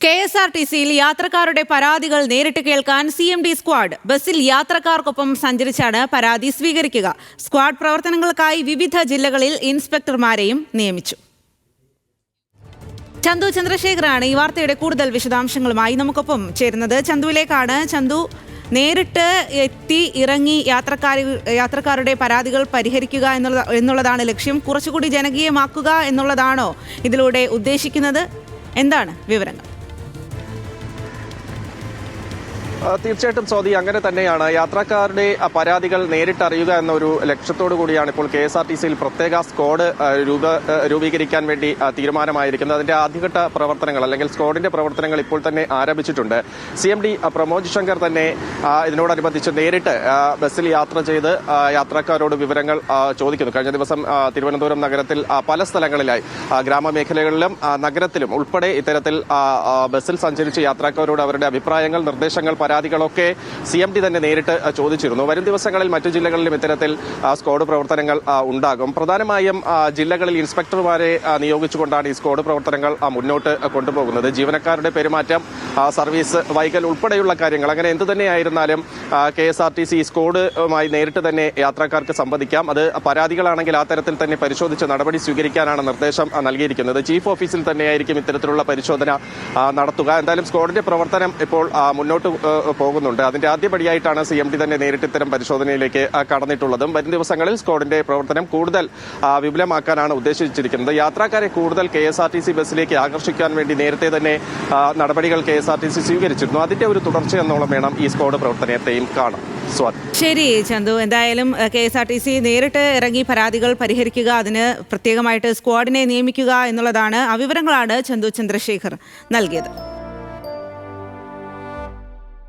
KSRTCയിൽ യാത്രക്കാരുടെ പരാതികൾ നേരിട്ട് കേൾക്കാൻ CMD സ്ക്വാഡ് ബസ്സിൽ യാത്രക്കാർക്കൊപ്പം സഞ്ചരിച്ചാണ് പരാതി സ്വീകരിക്കുക. സ്ക്വാഡ് പ്രവർത്തനങ്ങൾക്കായി വിവിധ ജില്ലകളിൽ ഇൻസ്പെക്ടർമാരെയും നിയമിച്ചു. ചന്തു ചന്ദ്രശേഖറാണ് ഈ വാർത്തയുടെ കൂടുതൽ വിശദാംശങ്ങളുമായി നമുക്കൊപ്പം ചേരുന്നത്. ചന്തുവിലേക്കാണ്. ചന്തു, നേരിട്ട് എത്തി ഇറങ്ങി യാത്രക്കാരുടെ പരാതികൾ പരിഹരിക്കുക എന്നുള്ളതാണ് ലക്ഷ്യം. കുറച്ചുകൂടി ജനകീയമാക്കുക എന്നുള്ളതാണോ ഇതിലൂടെ ഉദ്ദേശിക്കുന്നത്? എന്താണ് വിവരങ്ങൾ? തീർച്ചയായിട്ടും സ്വാതി, അങ്ങനെ തന്നെയാണ്. യാത്രക്കാരുടെ പരാതികൾ നേരിട്ടറിയുക എന്നൊരു ലക്ഷ്യത്തോടു കൂടിയാണ് ഇപ്പോൾ KSRTCയിൽ പ്രത്യേക സ്ക്വാഡ് രൂപീകരിക്കാൻ വേണ്ടി തീരുമാനമായിരിക്കുന്നത്. അതിന്റെ ആദ്യഘട്ട പ്രവർത്തനങ്ങൾ അല്ലെങ്കിൽ സ്ക്വാഡിന്റെ പ്രവർത്തനങ്ങൾ ഇപ്പോൾ തന്നെ ആരംഭിച്ചിട്ടുണ്ട്. CMD പ്രമോദ് ശങ്കർ തന്നെ ഇതിനോടനുബന്ധിച്ച് നേരിട്ട് ബസ്സിൽ യാത്ര ചെയ്ത് യാത്രക്കാരോട് വിവരങ്ങൾ ചോദിക്കുന്നു. കഴിഞ്ഞ ദിവസം തിരുവനന്തപുരം നഗരത്തിൽ പല സ്ഥലങ്ങളിലായി ഗ്രാമമേഖലകളിലും നഗരത്തിലും ഉൾപ്പെടെ ഇത്തരത്തിൽ ബസ്സിൽ സഞ്ചരിച്ച് യാത്രക്കാരോട് അവരുടെ അഭിപ്രായങ്ങൾ, നിർദ്ദേശങ്ങൾ, പരാതികളൊക്കെ CMD തന്നെ നേരിട്ട് ചോദിച്ചിരുന്നു. വരും ദിവസങ്ങളിൽ മറ്റു ജില്ലകളിലും ഇത്തരത്തിൽ സ്ക്വാഡ് പ്രവർത്തനങ്ങൾ ഉണ്ടാകും. പ്രധാനമായും ജില്ലകളിൽ ഇൻസ്പെക്ടർമാരെ നിയോഗിച്ചുകൊണ്ടാണ് ഈ സ്ക്വാഡ് പ്രവർത്തനങ്ങൾ മുന്നോട്ട് കൊണ്ടുപോകുന്നത്. ജീവനക്കാരുടെ പെരുമാറ്റം, സർവീസ് വൈകൽ ഉൾപ്പെടെയുള്ള കാര്യങ്ങൾ, അങ്ങനെ എന്തു തന്നെയായിരുന്നാലും KSRTC സ്ക്വാഡുമായി നേരിട്ട് തന്നെ യാത്രക്കാർക്ക് സംവദിക്കാം. അത് പരാതികളാണെങ്കിൽ ആ തരത്തിൽ തന്നെ പരിശോധിച്ച് നടപടി സ്വീകരിക്കാനാണ് നിർദ്ദേശം നൽകിയിരിക്കുന്നത്. ചീഫ് ഓഫീസിൽ തന്നെയായിരിക്കും ഇത്തരത്തിലുള്ള പരിശോധന നടത്തുക. എന്തായാലും സ്ക്വാഡിന്റെ പ്രവർത്തനം ഇപ്പോൾ മുന്നോട്ട് പോകുന്നുണ്ട്. അതിന്റെ ആദ്യപടിയായിട്ടാണ് CMD തന്നെ നേരിട്ട് ഇത്തരം പരിശോധനയിലേക്ക് കടന്നിട്ടുള്ളതും. വരും ദിവസങ്ങളിൽ സ്ക്വാഡിന്റെ പ്രവർത്തനം കൂടുതൽ വിപുലമാക്കാനാണ് ഉദ്ദേശിച്ചിരിക്കുന്നത്. യാത്രക്കാരെ കൂടുതൽ KSRTC ബസ്സിലേക്ക് ആകർഷിക്കാൻ വേണ്ടി നേരത്തെ തന്നെ നടപടികൾ KSRTC സ്വീകരിച്ചിരുന്നു. അതിന്റെ ഒരു തുടർച്ച എന്നോളം വേണം ഈ സ്ക്വാഡ് പ്രവർത്തനത്തെയും കാണാം. ശരി ചന്തു, എന്തായാലും KSRTC നേരിട്ട് ഇറങ്ങി പരാതികൾ പരിഹരിക്കുക, അതിന് പ്രത്യേകമായിട്ട് സ്ക്വാഡിനെ നിയമിക്കുക എന്നുള്ളതാണ്. ആ വിവരങ്ങളാണ് ചന്തു ചന്ദ്രശേഖർ നൽകിയത്.